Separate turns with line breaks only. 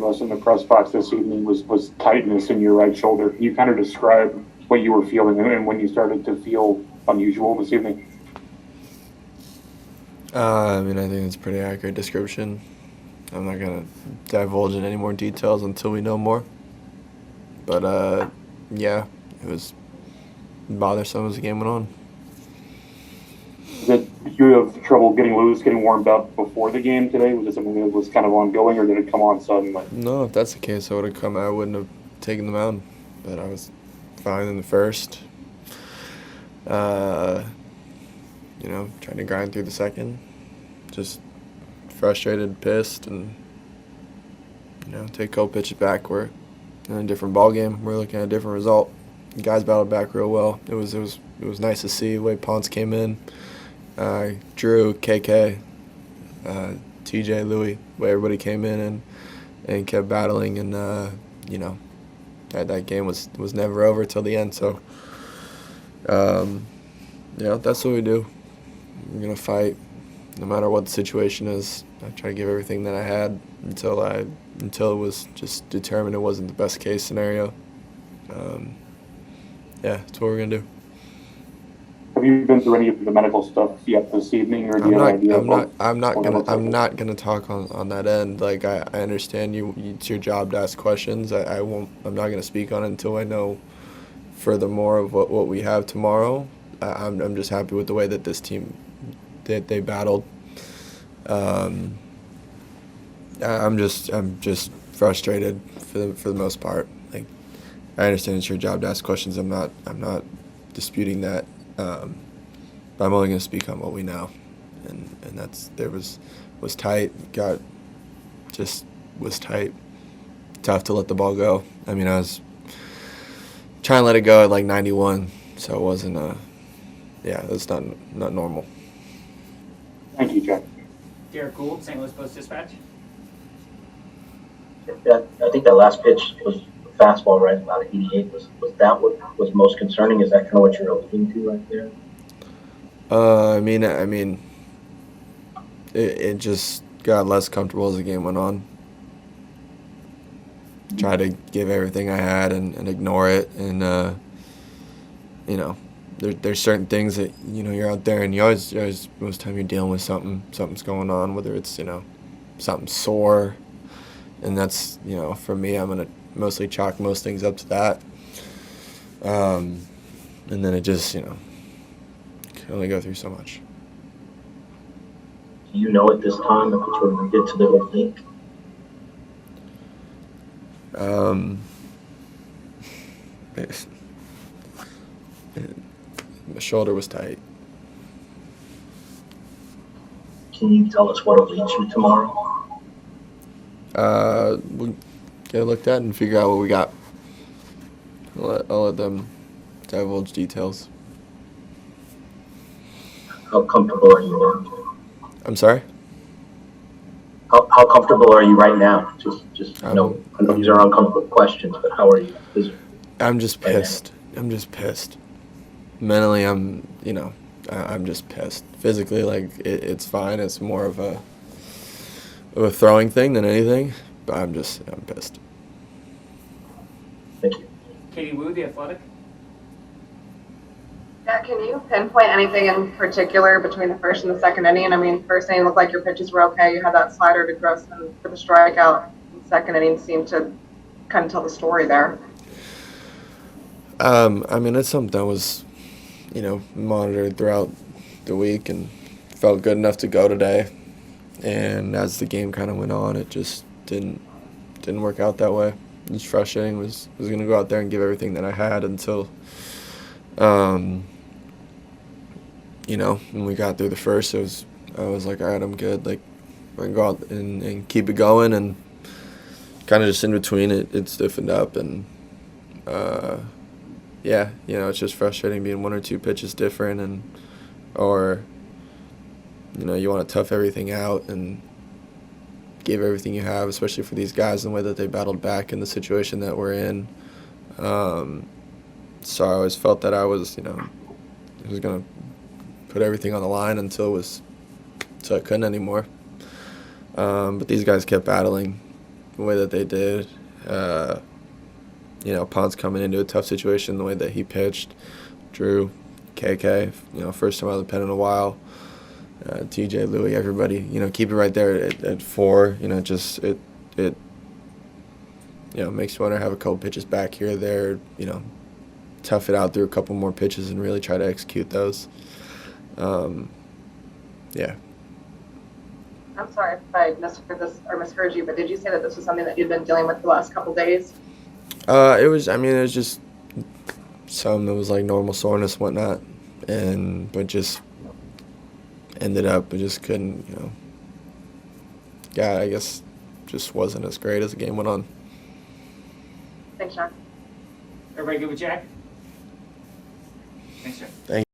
of us in the press box this evening was tightness in your right shoulder. Can you kind of describe what you were feeling and when you started to feel unusual this evening?
I think it's a pretty accurate description. I'm not going to divulge in any more details until we know more. But, yeah, it was bothersome as the game went on.
Did you have trouble getting loose, getting warmed up before the game today? Was it something that was kind of ongoing, or did it come on suddenly?
No, if that's the case, I wouldn't have taken them out. But I was fine in the first. Trying to grind through the second. Just frustrated, pissed, and, take a couple pitches back. We're in a different ball game. We're looking at a different result. The guys battled back real well. It was nice to see the way Ponce came in. Drew, KK, TJ, Louie, the way everybody came in and kept battling, and that game was never over till the end. So, that's what we do. We're gonna fight, no matter what the situation is. I try to give everything that I had until it was just determined it wasn't the best case scenario. That's what we're gonna do.
Have you been through any of the medical stuff yet this evening, or do you have an idea?
I'm not gonna talk on that end. Like, I understand you. It's your job to ask questions. I'm not gonna speak on it until I know furthermore of what we have tomorrow. I'm just happy with the way that this team they battled. I'm just frustrated for the most part. Like, I understand it's your job to ask questions. I'm not disputing that. But I'm only going to speak on what we know, and was tight. Was tight. Tough to let the ball go. I mean, I was trying to let it go at like 91, so it wasn't that's not normal.
Thank you, Jack.
Derek Gould, St. Louis Post-Dispatch.
Yeah, I think that last pitch was fastball, right? About 88. Was that what was most concerning? Is that kind of what you're alluding to right there?
It just got less comfortable as the game went on. Tried to give everything I had and ignore it, and there's certain things that you're out there and you always most of the time you're dealing with something's going on, whether it's something sore, and that's for me, I'm gonna mostly chalk most things up to that, and then it just can only go through so much.
Do you know at this time if it's related to the oblique?
My shoulder was tight.
Can you tell us what awaits you tomorrow?
We'll get it looked at and figure out what we got. I'll let them divulge details.
How comfortable are you now?
I'm sorry?
How comfortable are you right now? I know these are uncomfortable questions, but how are you physically?
I'm just pissed. I'm just pissed. Mentally, I'm just pissed. Physically, it's fine. It's more of a throwing thing than anything, but I'm pissed.
Thank you.
Katie Wu, The Athletic.
Yeah, can you pinpoint anything in particular between the first and the second inning? I mean, first inning looked like your pitches were okay. You had that slider to Grossman for the strikeout. The second inning seemed to kind of tell the story there.
It's something that was, monitored throughout the week and felt good enough to go today. And as the game kind of went on, it just didn't work out that way. It was frustrating. Was going to go out there and give everything that I had until, when we got through the first, I was like, all right, I'm good. Like, we're going to go out and keep it going. And kind of just in between, it stiffened up. And, it's just frustrating being one or two pitches different, or you want to tough everything out and give everything you have, especially for these guys and the way that they battled back in the situation that we're in. So I always felt that I was going to put everything on the line until I couldn't anymore. But these guys kept battling, the way that they did. Ponce coming into a tough situation the way that he pitched. Drew, KK, first time out of the pen in a while. TJ, Louis, everybody, keep it right there at 4. It makes you want to have a couple pitches back here or there, tough it out through a couple more pitches and really try to execute those. Yeah.
I'm sorry if I misheard this or misheard you, but did you say that this was something that you'd been dealing with the last couple days?
It was just some that was like normal soreness and whatnot, but just ended up, I just couldn't, I guess just wasn't as great as the game went on.
Thanks, John.
Everybody good with Jack? Thanks, Jack.
Thank you.